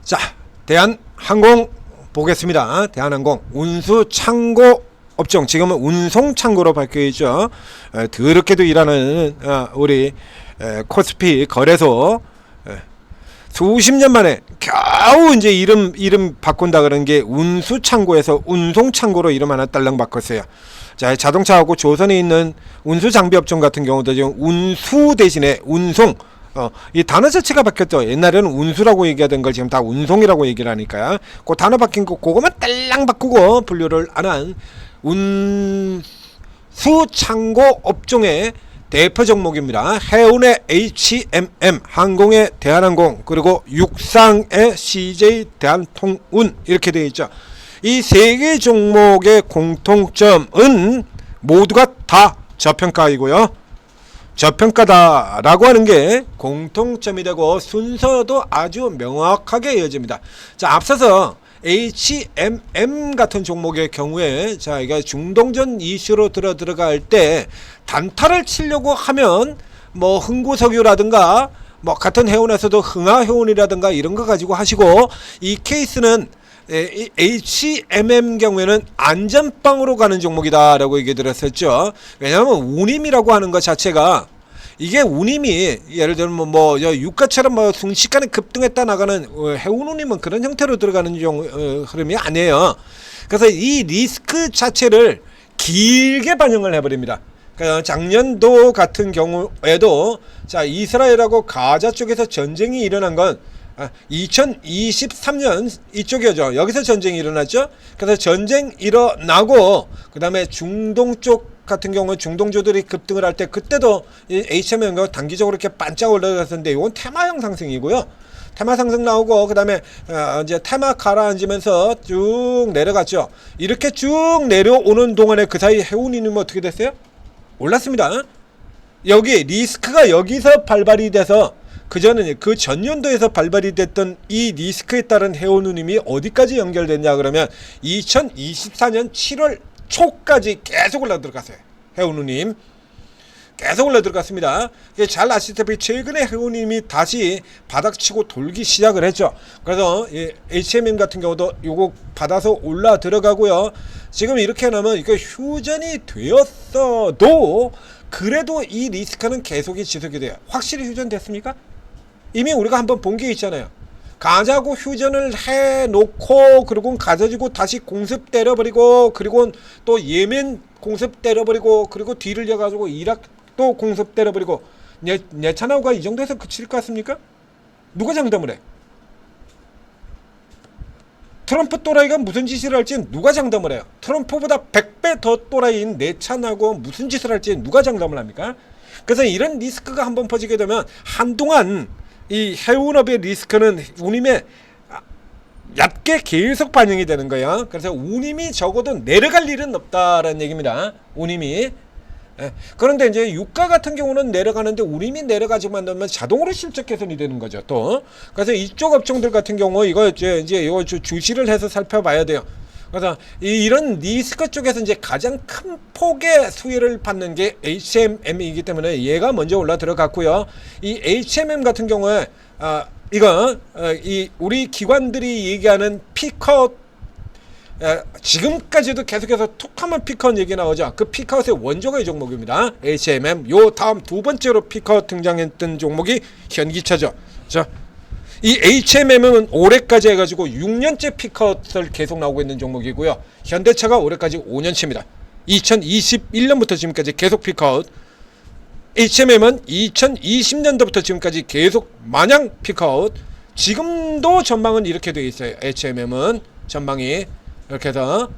자, 대한항공 보겠습니다. 대한항공 운수창고 업종, 지금은 운송창고로 바뀌어있죠. 더럽게도 일하는 우리 코스피 거래소, 수십 년 만에 겨우 이제 이름 바꾼다 그런 게 운수창고에서 운송창고로 이름 하나 딸랑 바꿨어요. 자, 자동차하고 조선에 있는 운수장비 업종 같은 경우도 지금 운수 대신에 운송, 이 단어 자체가 바뀌었죠. 옛날에는 운수라고 얘기하던 걸 지금 다 운송이라고 얘기를 하니까 그 단어 바뀐 거 그거만 딸랑 바꾸고 분류를 안 한 운수창고 업종의 대표 종목입니다. 해운의 HMM, 항공의 대한항공, 그리고 육상의 CJ 대한통운 이렇게 되어 있죠. 이 세 개 종목의 공통점은 모두가 다 저평가이고요. 저평가다라고 하는 게 공통점이 되고 순서도 아주 명확하게 이어집니다. 자, 앞서서 HMM 같은 종목의 경우에, 자, 이게 중동전 이슈로 들어갈 때 단타를 치려고 하면 뭐 흥구석유라든가 뭐 같은 해운에서도 흥하해운이라든가 이런 거 가지고 하시고, 이 케이스는 HMM 경우에는 안전빵으로 가는 종목이다라고 얘기 들었었죠. 왜냐하면 운임이라고 하는 것 자체가, 이게 운임이 예를 들면 뭐 유가처럼 뭐 순식간에 급등했다 나가는 해운 운임은 그런 형태로 들어가는 흐름이 아니에요. 그래서 이 리스크 자체를 길게 반영을 해버립니다. 그러니까 작년도 같은 경우에도, 자, 이스라엘하고 가자 쪽에서 전쟁이 일어난 건 2023년 이쪽이죠. 여기서 전쟁이 일어났죠. 그래서 전쟁 일어나고 그 다음에 중동 쪽 같은 경우는 중동주들이 급등을 할 때 그때도 HMM가 단기적으로 이렇게 반짝 올라갔었는데, 이건 테마형 상승이고요. 테마 상승 나오고 그 다음에 이제 테마 가라앉으면서 쭉 내려갔죠. 이렇게 쭉 내려오는 동안에 그 사이 해운이는 어떻게 됐어요? 올랐습니다. 여기 리스크가 여기서 발발이 돼서, 그전에 그 전년도에서 발발이 됐던 이 리스크에 따른 해운운임이 어디까지 연결됐냐 그러면 2024년 7월 초까지 계속 올라 들어갔어요. 해운운임 계속 올라 들어갔습니다. 잘 아시다시피 최근에 해운운임이 다시 바닥치고 돌기 시작을 했죠. 그래서 HMM 같은 경우도 요거 받아서 올라 들어가고요. 지금 이렇게 나면 이거 휴전이 되었어도 그래도 이 리스크는 계속이 지속이 돼요. 확실히 휴전됐습니까? 이미 우리가 한번 본 게 있잖아요. 가자고 휴전을 해놓고 그리고 가져지고 다시 공습 때려버리고, 그리고 또 예멘 공습 때려버리고, 그리고 뒤를 이어가지고 이락 또 공습 때려버리고, 네타냐후가 이 정도에서 그칠 것 같습니까? 누가 장담을 해? 트럼프 또라이가 무슨 짓을 할지 누가 장담을 해요? 트럼프보다 100배 더 또라이인 네타냐후가 무슨 짓을 할지 누가 장담을 합니까? 그래서 이런 리스크가 한번 퍼지게 되면 한동안 이 해운업의 리스크는 운임에 얕게 계속 반영이 되는 거예요. 그래서 운임이 적어도 내려갈 일은 없다라는 얘기입니다. 운임이. 그런데 이제 유가 같은 경우는 내려가는데 운임이 내려가지만 되면 자동으로 실적 개선이 되는 거죠. 또 그래서 이쪽 업종들 같은 경우 이거 이제 이거 주시를 해서 살펴봐야 돼요. 그래서 이런 리스크 쪽에서 이제 가장 큰 폭의 수혜를 받는 게 HMM이기 때문에 얘가 먼저 올라 들어갔고요. 이 HMM 같은 경우에 이거 이 우리 기관들이 얘기하는 피컷, 지금까지도 계속해서 툭하면 피컷 얘기 나오죠. 그 피컷의 원조가 이 종목입니다. HMM. 요 다음 두 번째로 피컷 등장했던 종목이 현기차죠. 자, 이 HMM은 올해까지 해가지고 6년째 피컷을 계속 나오고 있는 종목이고요. 현대차가 올해까지 5년치입니다. 2021년부터 지금까지 계속 피컷. HMM은 2020년도부터 지금까지 계속 마냥 피컷. 지금도 전망은 이렇게 되어 있어요. HMM은 전망이 이렇게 해서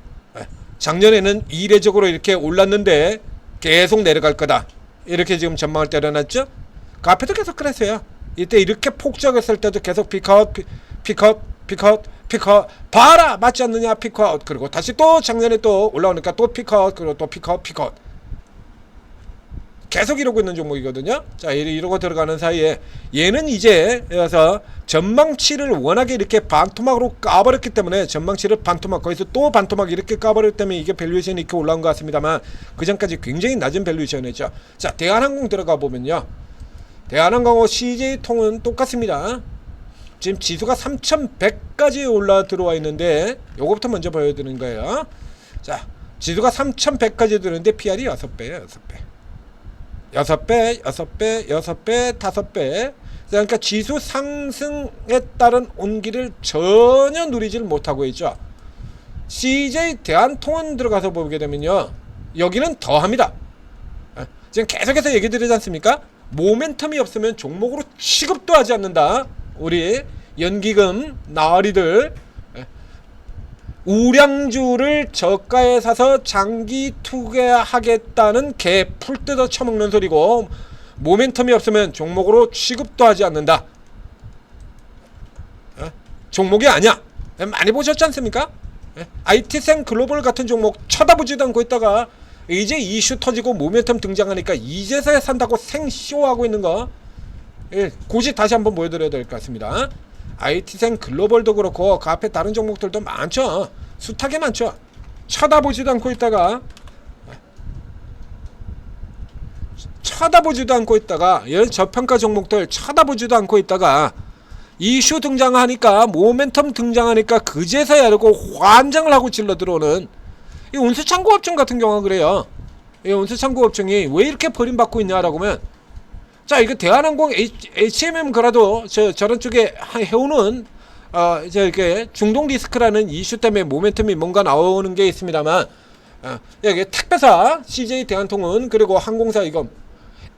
작년에는 이례적으로 이렇게 올랐는데 계속 내려갈 거다, 이렇게 지금 전망을 때려놨죠. 그 앞에도 계속 그랬어요. 이때 이렇게 폭락했을 때도 계속 피컷 봐라, 맞지 않느냐 피컷. 그리고 다시 또 작년에 또 올라오니까 또 피컷, 그리고 또 피컷 계속 이러고 있는 종목이거든요. 자, 이러고 들어가는 사이에 얘는 이제 그래서 전망치를 워낙에 이렇게 반토막으로 까버렸기 때문에, 전망치를 반토막, 거기서 또 반토막 이렇게 까버렸기 때문에 이게 밸류에이션이 이렇게 올라온 것 같습니다만, 그 전까지 굉장히 낮은 밸류에이션이었죠. 자, 대한항공 들어가 보면요, 대한항공하고 CJ통은 똑같습니다. 지금 지수가 3100까지 올라 들어와 있는데 요거부터 먼저 보여드리는 거예요. 자, 지수가 3100까지 들어오는데 PR이 6배예요. 6배 6배 6배 5배. 그러니까 지수 상승에 따른 온기를 전혀 누리질 못하고 있죠. CJ 대한통운 들어가서 보게 되면요, 여기는 더합니다. 지금 계속해서 얘기 드리지 않습니까? 모멘텀이 없으면 종목으로 취급도 하지 않는다. 우리 연기금 나으리들 우량주를 저가에 사서 장기 투자하겠다는 개 풀 뜯어 쳐먹는 소리고, 모멘텀이 없으면 종목으로 취급도 하지 않는다. 종목이 아니야. 많이 보셨지 않습니까? IT생 글로벌 같은 종목 쳐다보지도 않고 있다가 이제 이슈 터지고 모멘텀 등장하니까 이제서야 산다고 생쇼하고 있는 거, 굳이 다시 한번 보여드려야 될 것 같습니다. IT생 글로벌도 그렇고 그 앞에 다른 종목들도 많죠. 숱하게 많죠. 쳐다보지도 않고 있다가 이런 저평가 종목들 쳐다보지도 않고 있다가 이슈 등장하니까, 모멘텀 등장하니까 그제서야 이러고 환장을 하고 질러 들어오는 이 운수창구업종 같은 경우가 그래요. 이 운수창구업종이 왜 이렇게 버림받고 있냐라고 하면, 자, 이거 대한항공 HMM 그라도 저런 쪽에 해오는 이렇게 중동 리스크라는 이슈 때문에 모멘텀이 뭔가 나오는 게 있습니다만, 여기 택배사 CJ 대한통운 그리고 항공사 이거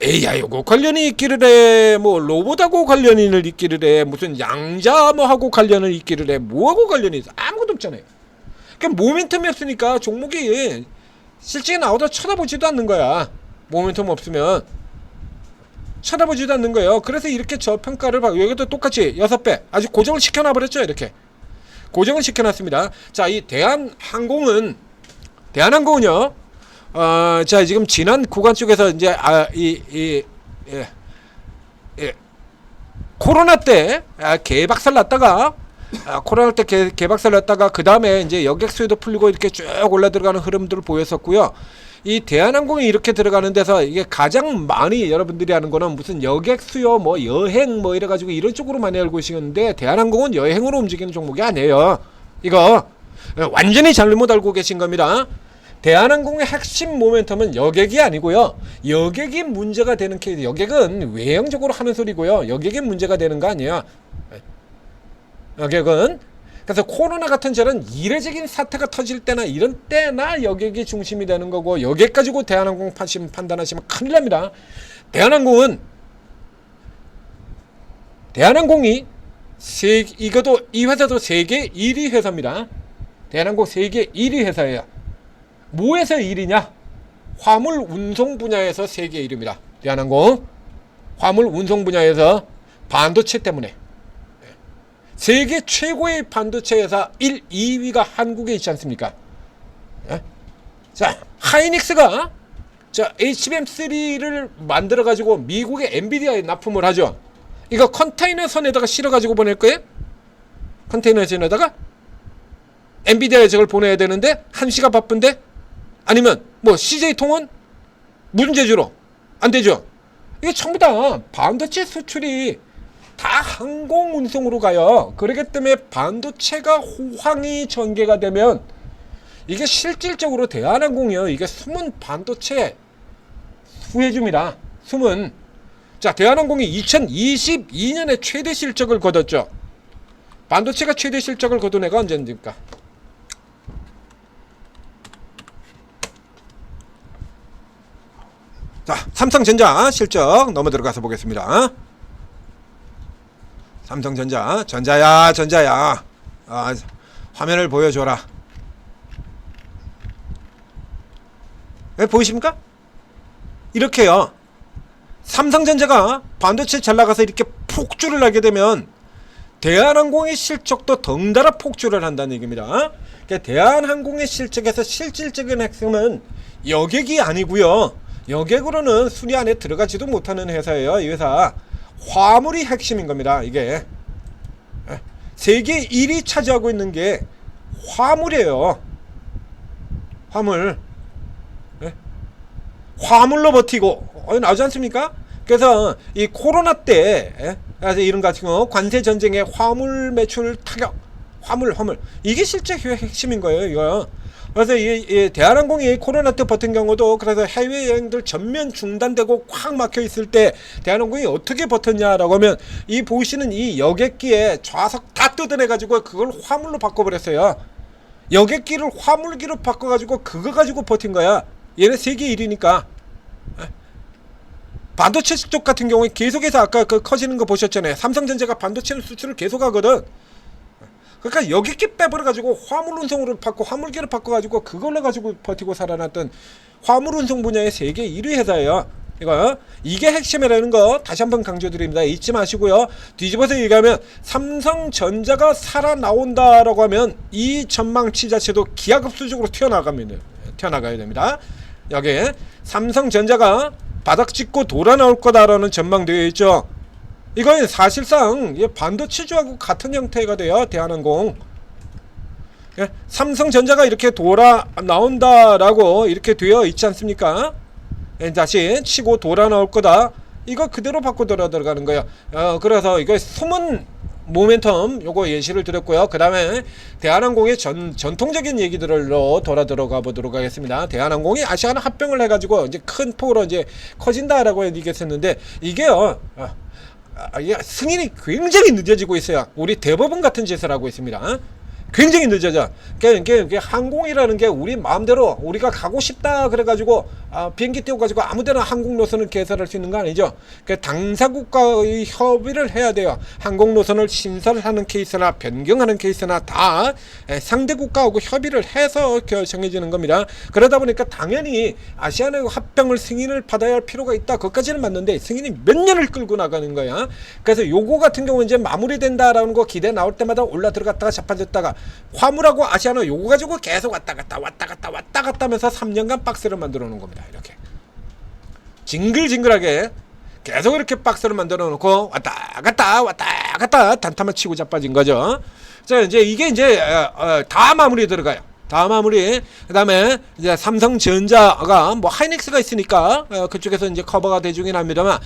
AI하고 관련이 있기를 해, 뭐 로봇하고 관련이 있기를 해, 무슨 양자 뭐하고 관련을 있기를 해, 뭐하고 관련이 있어? 아무것도 없잖아요. 그러니까 모멘텀이 없으니까 종목이 실제 나오다 쳐다보지도 않는 거야. 모멘텀 없으면 쳐다보지도 않는 거예요. 그래서 이렇게 저평가를 받고, 여기도 똑같이 6배 아주 고정을 시켜놔버렸죠. 이렇게 고정을 시켜놨습니다. 자, 이 대한항공은요, 자, 지금 지난 구간 쪽에서 이제 코로나 때 개박살 났다가, 코로나 때 개박살 났다가 그 다음에 이제 여객 수요도 풀리고 이렇게 쭉 올라 들어가는 흐름들을 보였었고요. 이 대한항공이 이렇게 들어가는 데서 이게 가장 많이 여러분들이 하는 거는 무슨 여객 수요, 뭐 여행 뭐 이래가지고 이런 쪽으로 많이 알고 계시는데, 대한항공은 여행으로 움직이는 종목이 아니에요. 이거 완전히 잘못 알고 계신 겁니다. 대한항공의 핵심 모멘텀은 여객이 아니고요. 여객이 문제가 되는 케이스, 여객은 외형적으로 하는 소리고요. 여객이 문제가 되는 거 아니에요. 여객은. 그래서 코로나 같은 저런 이례적인 사태가 터질 때나 이런 때나 여객이 중심이 되는 거고, 여객 가지고 대한항공 판단하시면 큰일 납니다. 대한항공이 이것도, 이 회사도 세계 1위 회사입니다. 대한항공 세계 1위 회사예요. 뭐에서 1위냐? 화물 운송 분야에서 세계 1위입니다. 대한항공 화물 운송 분야에서 반도체 때문에 세계 최고의 반도체 회사 1, 2위가 한국에 있지 않습니까? 자, 하이닉스가 HBM3를 만들어 가지고 미국의 엔비디아에 납품을 하죠. 이거 컨테이너 선에다가 실어 가지고 보낼 거예요? 컨테이너 선에다가 엔비디아에 저걸 보내야 되는데 1시가 바쁜데, 아니면 뭐 CJ통운 문제주로 안 되죠. 이게 전부 다 반도체 수출이 다 항공 운송으로 가요. 그렇기 때문에 반도체가 호황이 전개가 되면 이게 실질적으로 대한항공이요, 이게 숨은 반도체 수혜주입니다. 숨은. 자, 대한항공이 2022년에 최대 실적을 거뒀죠. 반도체가 최대 실적을 거둔 애가 언제입니까? 자, 삼성전자 실적 넘어 들어가서 보겠습니다. 삼성전자, 전자야. 화면을 보여줘라. 왜 보이십니까? 이렇게요. 삼성전자가 반도체 잘 나가서 이렇게 폭주를 하게 되면 대한항공의 실적도 덩달아 폭주를 한다는 얘기입니다. 그러니까 대한항공의 실적에서 실질적인 핵심은 여객이 아니고요. 여객으로는 순위 안에 들어가지도 못하는 회사예요. 이 회사 화물이 핵심인 겁니다. 이게 세계 1위 차지하고 있는 게 화물이에요. 화물. 화물로 버티고 나오지 않습니까? 그래서 이 코로나 때 그래서 이런 같은 경우 관세 전쟁의 화물 매출 타격, 화물 이게 실제 핵심인 거예요, 이거. 그래서 이 대한항공이 코로나 때 버틴 경우도 그래서 해외 여행들 전면 중단되고 꽉 막혀 있을 때 대한항공이 어떻게 버텼냐라고 하면 이 보시는 이 여객기에 좌석 다 뜯어내 가지고 그걸 화물로 바꿔버렸어요. 여객기를 화물기로 바꿔가지고 그거 가지고 버틴 거야. 얘네 세계 1위니까. 반도체 쪽 같은 경우에 계속해서 아까 그 커지는 거 보셨잖아요. 삼성전자가 반도체 수출을 계속하거든. 그러니까 여객기 빼버려가지고 화물 운송으로 바꿔 화물기를 바꿔가지고 그걸로 가지고 버티고 살아났던 화물 운송 분야의 세계 1위 회사예요. 이게 핵심이라는 거 다시 한번 강조드립니다. 잊지 마시고요. 뒤집어서 얘기하면 삼성전자가 살아나온다라고 하면 이 전망치 자체도 기하급수적으로 튀어나가야 됩니다. 여기 삼성전자가 바닥 찍고 돌아 나올 거다라는 전망되어 있죠. 이건 사실상 반도체주하고 같은 형태가 돼요. 대한항공. 삼성전자가 이렇게 돌아 나온다라고 이렇게 되어 있지 않습니까? 다시 치고 돌아 나올 거다. 이거 그대로 바꿔 들어가는 거예요. 그래서 이거 숨은 모멘텀 요거 예시를 드렸고요. 그 다음에 대한항공의 전통적인 얘기들로 돌아 들어가 보도록 하겠습니다. 대한항공이 아시아나 합병을 해가지고 이제 큰 폭으로 이제 커진다라고 얘기했었는데 이게요. 승인이 굉장히 늦어지고 있어요. 우리 대법원 같은 짓을 하고 있습니다. 굉장히 늦어져. 그러니까 항공이라는 게 우리 마음대로 우리가 가고 싶다 그래가지고 비행기 띄워가지고 아무데나 항공 노선을 개설할 수 있는 거 아니죠. 그러니까 당사국과의 협의를 해야 돼요. 항공 노선을 신설을 하는 케이스나 변경하는 케이스나 다 상대 국가하고 협의를 해서 정해지는 겁니다. 그러다 보니까 당연히 아시아나 합병을 승인을 받아야 할 필요가 있다. 그것까지는 맞는데 승인이 몇 년을 끌고 나가는 거야. 그래서 요거 같은 경우는 이제 마무리된다라는 거 기대 나올 때마다 올라 들어갔다가 자빠졌다가 화물하고 아시아나 요거 가지고 계속 왔다 갔다 하면서 3년간 박스를 만들어 놓은 겁니다. 이렇게 징글징글하게 계속 이렇게 박스를 만들어 놓고 왔다 갔다 단타만 치고 자빠진 거죠. 자, 이제 이게 이제 다 마무리 들어가요. 다 마무리. 그다음에 이제 삼성전자가 뭐 하이닉스가 있으니까 그쪽에서 이제 커버가 대중이 합니다만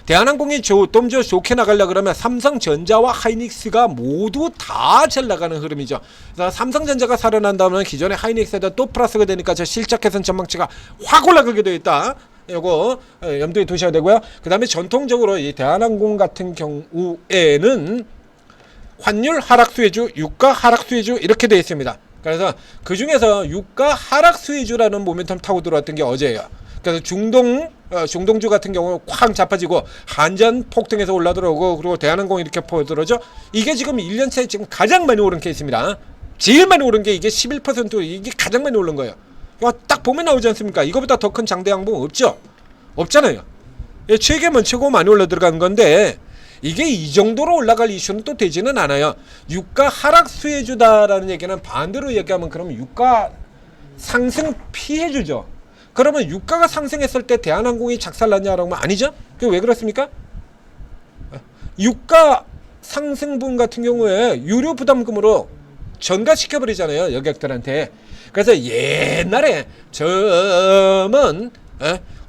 대한항공이 좀 더 좋게 나가려 그러면 삼성전자와 하이닉스가 모두 다 잘 나가는 흐름이죠. 그래서 삼성전자가 살아난다면 기존의 하이닉스에다 또 플러스가 되니까 저 실적 개선 전망치가 확 올라가게 되어 있다. 요거 염두에 두셔야 되고요. 그다음에 전통적으로 이 대한항공 같은 경우에는 환율 하락 수혜주, 유가 하락 수혜주 이렇게 되어 있습니다. 그래서 그 중에서 유가 하락 수혜주라는 모멘텀 타고 들어왔던 게 어제예요. 그래서 중동주 같은 경우 쾅 자빠지고 한전 폭등해서 올라들어오고 그리고 대한항공이 이렇게 포들어죠. 이게 지금 1년째 지금 가장 많이 오른 케이스입니다. 제일 많이 오른 게 이게 11% 이게 가장 많이 오른 거예요. 딱 보면 나오지 않습니까? 이거보다 더 큰 장대 양봉 없죠? 없잖아요. 최고면 최고 많이 올라 들어간 건데 이게 이 정도로 올라갈 이슈는 또 되지는 않아요. 유가 하락 수혜주다라는 얘기는 반대로 얘기하면 그러면 유가 상승 피해주죠. 그러면 유가가 상승했을 때 대한항공이 작살났냐라고 하면 아니죠? 그게 왜 그렇습니까? 유가 상승분 같은 경우에 유료 부담금으로 전가시켜버리잖아요. 여객들한테. 그래서 옛날에 점은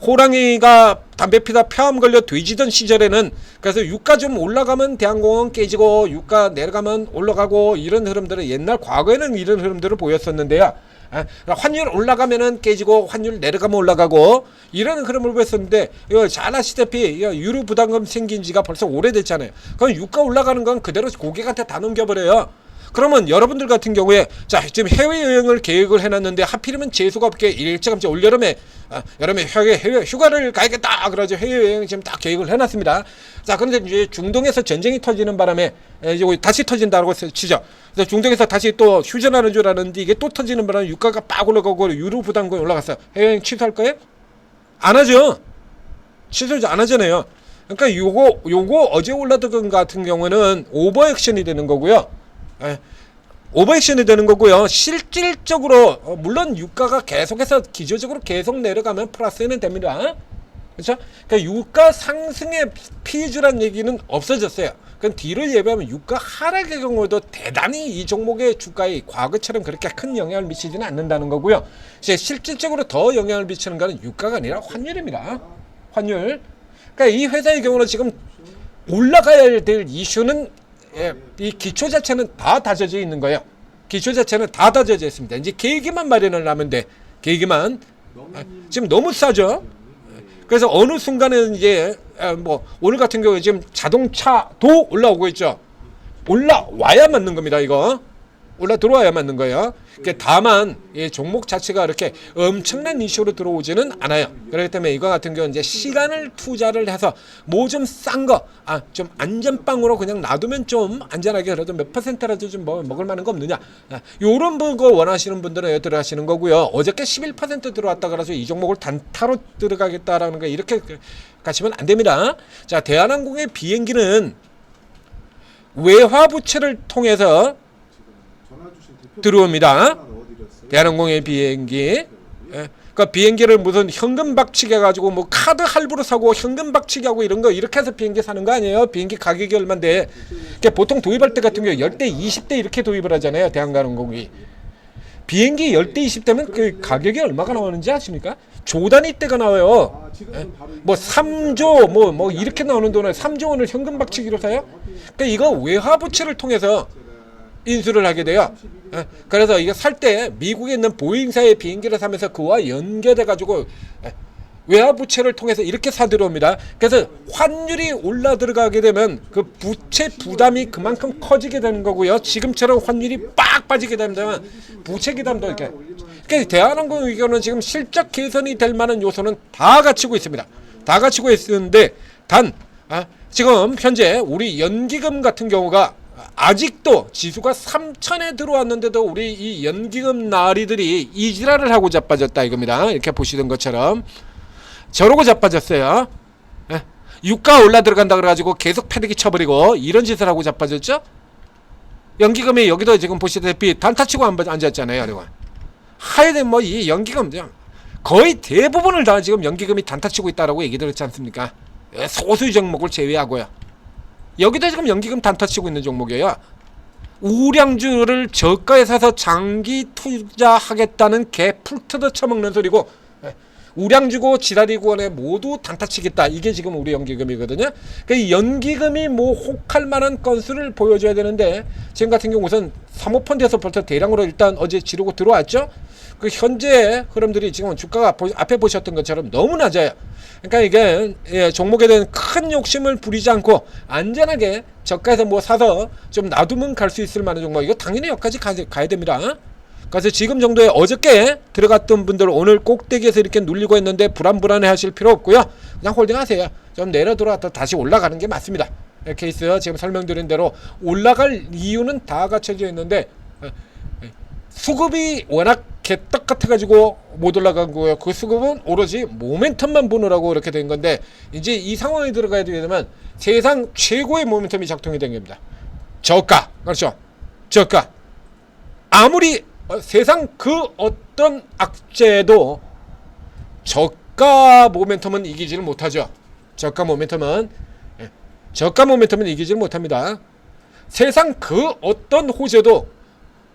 호랑이가 담배 피다 폐암 걸려 뒤지던 시절에는 그래서 유가 좀 올라가면 대한항공은 깨지고 유가 내려가면 올라가고 이런 흐름들은 옛날 과거에는 이런 흐름들을 보였었는데요. 환율 올라가면은 깨지고 환율 내려가면 올라가고 이런 흐름을 보였었는데 이거 잘 아시다시피 유류 부담금 생긴 지가 벌써 오래됐잖아요. 그럼 유가 올라가는 건 그대로 고객한테 다 넘겨버려요. 그러면 여러분들 같은 경우에 자 지금 해외여행을 계획을 해놨는데 하필이면 재수가 없게 일찌감치 올여름에 여름에 해외 휴가를 가야겠다 그러죠. 해외여행 지금 딱 계획을 해놨습니다. 자 그런데 이제 중동에서 전쟁이 터지는 바람에 이제 다시 터진다고 치죠. 그래서 중동에서 다시 또 휴전하는 줄 알았는데 이게 또 터지는 바람에 유가가 빡 올라가고 유로 부담금이 올라갔어요. 해외여행 취소할 거예요? 안 하죠. 취소 안 하잖아요. 그러니까 요거 어제 올라든 것 같은 경우는 오버액션이 되는 거고요. 오버액션이 되는 거고요. 실질적으로 물론 유가가 계속해서 기조적으로 계속 내려가면 플러스는 됩니다. 그렇죠? 그러니까 유가 상승의 피해주란 얘기는 없어졌어요. 그럼 뒤를 예비하면 유가 하락의 경우에도 대단히 이 종목의 주가에 과거처럼 그렇게 큰 영향을 미치지는 않는다는 거고요. 실질적으로 더 영향을 미치는 거는 유가가 아니라 환율입니다. 환율. 그러니까 이 회사의 경우는 지금 올라가야 될 이슈는 이 기초 자체는 다 다져져 있는 거예요. 기초 자체는 다 다져져 있습니다. 이제 계기만 마련을 하면 돼. 계기만. 지금 너무 싸죠. 그래서 어느 순간에는 이제 뭐 오늘 같은 경우에 지금 자동차도 올라오고 있죠. 올라와야 맞는 겁니다. 이거 올라 들어와야 맞는 거예요. 다만 이 종목 자체가 이렇게 엄청난 이슈로 들어오지는 않아요. 그렇기 때문에 이거 같은 경우는 이제 시간을 투자를 해서 뭐 좀 싼 거, 좀 안전빵으로 그냥 놔두면 좀 안전하게 그래도 몇 퍼센트라도 좀 먹을 만한 거 없느냐. 요런 거 원하시는 분들은 들어가시는 거고요. 어저께 11% 들어왔다 그래서 이 종목을 단타로 들어가겠다라는 거 이렇게 가시면 안 됩니다. 자, 대한항공의 비행기는 외화 부채를 통해서 들어옵니다. 대한항공의 비행기. 그러니까 비행기를 무슨 현금 박치기 해가지고 뭐 카드 할부로 사고 현금 박치기 하고 이런 거 이렇게 해서 비행기 사는 거 아니에요? 비행기 가격이 얼만데. 그러니까 보통 도입할 때 같은 경우 10대 20대 이렇게 도입을 하잖아요. 대한항공이. 비행기 10대 20대면 그 가격이 얼마가 나오는지 아십니까? 조 단위대가 나와요. 뭐 3조 뭐 이렇게 나오는 돈을 3조 원을 현금 박치기로 사요? 그러니까 이거 외화 부채를 통해서 인수를 하게 돼요. 그래서 이거 살 때 미국에 있는 보잉사의 비행기를 사면서 그와 연계돼 가지고 외화 부채를 통해서 이렇게 사 들어옵니다. 그래서 환율이 올라 들어가게 되면 그 부채 부담이 그만큼 커지게 되는 거고요. 지금처럼 환율이 빡 빠지게 되면 부채 기담도 이렇게. 그러니까 대한항공 의견은 지금 실적 개선이 될 만한 요소는 다 갖추고 있습니다. 다 갖추고 있는데 단 지금 현재 우리 연기금 같은 경우가 아직도 지수가 3천에 들어왔는데도 우리 이 연기금 나리들이 이지랄을 하고 자빠졌다 이겁니다. 이렇게 보시는 것처럼 저러고 자빠졌어요. 유가 올라 들어간다 그래가지고 계속 패대기 쳐버리고 이런 짓을 하고 자빠졌죠. 연기금이 여기도 지금 보시다시피 단타치고 앉았잖아요. 그리고 하여튼 뭐 이 연기금 거의 대부분을 다 지금 연기금이 단타치고 있다라고 얘기 들었지 않습니까? 소수 종목을 제외하고요. 여기도 지금 연기금 단타치고 있는 종목이에요. 우량주를 저가에 사서 장기 투자하겠다는 개 풀뜯어 쳐먹는 소리고, 우량주고 지라리고원에 모두 단타치겠다. 이게 지금 우리 연기금이거든요. 그러니까 연기금이 뭐 혹할 만한 건수를 보여줘야 되는데 지금 같은 경우 우선 사모펀드에서 벌써 대량으로 일단 어제 지르고 들어왔죠. 그 현재 흐름들이 지금 주가가 앞에 보셨던 것처럼 너무 낮아요. 그러니까 이게 종목에 대한 큰 욕심을 부리지 않고 안전하게 저가에서 뭐 사서 좀 놔두면 갈 수 있을 만한 종목, 이거 당연히 여기까지 가야 됩니다. 그래서 지금 정도에 어저께 들어갔던 분들 오늘 꼭대기에서 이렇게 눌리고 있는데 불안해 하실 필요 없고요. 그냥 홀딩하세요. 좀 내려 들어왔다 다시 올라가는 게 맞습니다. 케이스 지금 설명드린 대로 올라갈 이유는 다 갖춰져 있는데 수급이 워낙 개떡 같아가지고 못 올라간 거예요. 그 수급은 오로지 모멘텀만 보느라고 그렇게 된 건데 이제 이 상황에 들어가야 되면 세상 최고의 모멘텀이 작동이 된 겁니다. 저가, 그렇죠? 저가. 아무리 세상 그 어떤 악재도 저가 모멘텀은 이기지를 못하죠. 저가 모멘텀은 이기지를 못합니다. 세상 그 어떤 호재도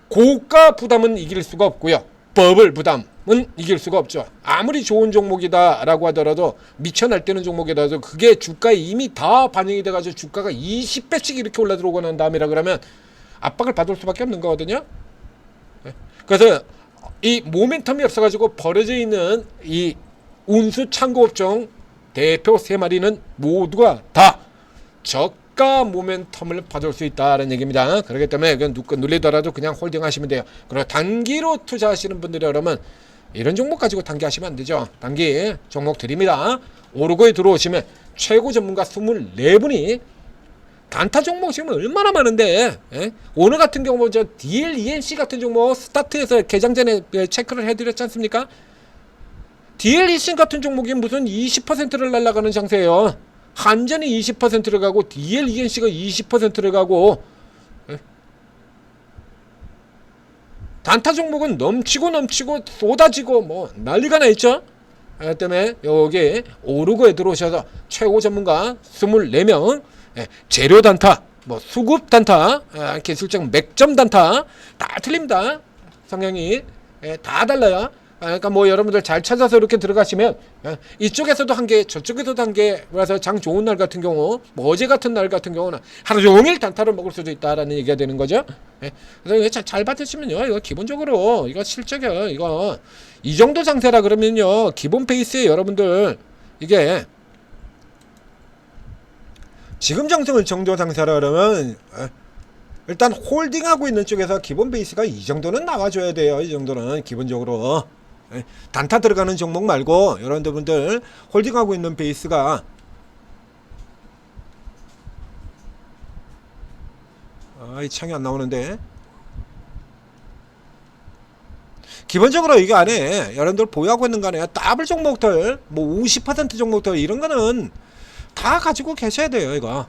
고가 부담은 이길 수가 없고요. 버블 부담은 이길 수가 없죠. 아무리 좋은 종목이다라고 하더라도 미쳐 날뛰는 종목이라도 그게 주가에 이미 다 반영이 돼가지고 주가가 20배씩 이렇게 올라 들어오고 난 다음이라 그러면 압박을 받을 수밖에 없는 거거든요. 그래서 이 모멘텀이 없어가지고 벌어져 있는 이 운수 창고업종 대표 3마리는 모두가 다 저가 모멘텀을 받을 수 있다는 얘기입니다. 그렇기 때문에 이건 눌리더라도 그냥 홀딩하시면 돼요. 그리고 단기로 투자하시는 분들이 그러면 이런 종목 가지고 단기 하시면 안 되죠. 단기 종목 드립니다. 오르고에 들어오시면 최고 전문가 24분이 단타 종목 지금 얼마나 많은데, 오늘 같은 경우 저 DLENC 같은 종목 스타트에서 개장 전에 체크를 해드렸지 않습니까? DLENC 같은 종목이 무슨 20%를 날아가는 장세예요. 한전이 20%를 가고 DLENC가 20%를 가고, 단타 종목은 넘치고 쏟아지고 뭐 난리가 나 있죠. 때문에 여기 오르고에 들어오셔서 최고 전문가 24명, 재료 단타, 뭐 수급 단타, 기술적 맥점 단타 다 틀립니다. 성향이 다 달라요. 그러니까 뭐 여러분들 잘 찾아서 이렇게 들어가시면 이쪽에서도 한 개, 저쪽에서도 한 개. 그래서 장 좋은 날 같은 경우, 뭐 어제 같은 날 같은 경우는 하루 종일 단타를 먹을 수도 있다라는 얘기가 되는 거죠. 그래서 이거 잘 받으시면요, 이거 기본적으로 이거 실적이요, 이거 이 정도 상태라 그러면요, 기본 베이스에 여러분들 이게 지금 정도 상태라 그러면 일단 홀딩하고 있는 쪽에서 기본 베이스가 이 정도는 나와줘야 돼요. 이 정도는 기본적으로 단타 들어가는 종목 말고 여러분들 홀딩하고 있는 베이스가 이 창이 안 나오는데, 기본적으로 이게 안에 여러분들 보유하고 있는 거 안에 더블 종목들 뭐 50% 종목들 이런 거는 다 가지고 계셔야 돼요. 이거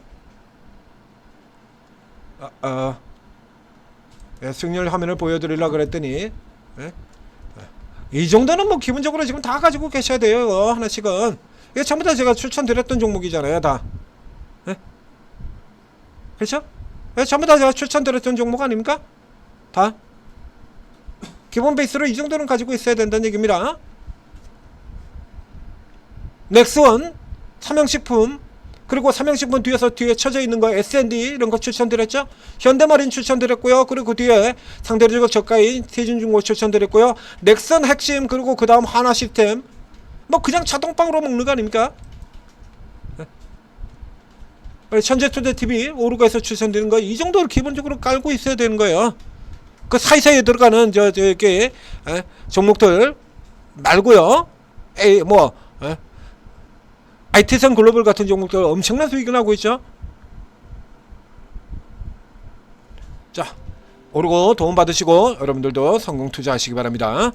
승률 화면을 보여드리려고 그랬더니 이 정도는 뭐 기본적으로 지금 다 가지고 계셔야 돼요. 이거 하나씩은. 이게 전부 다 제가 추천드렸던 종목이잖아요. 다. 그렇죠? 전부 다 제가 추천드렸던 종목 아닙니까? 다. 기본 베이스로 이 정도는 가지고 있어야 된다는 얘기입니다. 넥스원, 삼양식품, 그리고 삼양식품 뒤에 쳐져 있는 거 S&D 이런 거 추천드렸죠. 현대마린 추천드렸고요. 그리고 그 뒤에 상대적으로 저가인 세진중공 추천드렸고요. 넥슨 핵심, 그리고 그 다음 하나시스템, 뭐 그냥 자동빵으로 먹는 거 아닙니까? 천재투자TV 오르가에서 추천드리는 거 이 정도로 기본적으로 깔고 있어야 되는 거예요. 그 사이사이에 들어가는 저게 종목들 말고요. IT선 글로벌 같은 종목들 엄청난 수익을 나고 있죠. 자, 오르고 도움 받으시고 여러분들도 성공 투자하시기 바랍니다.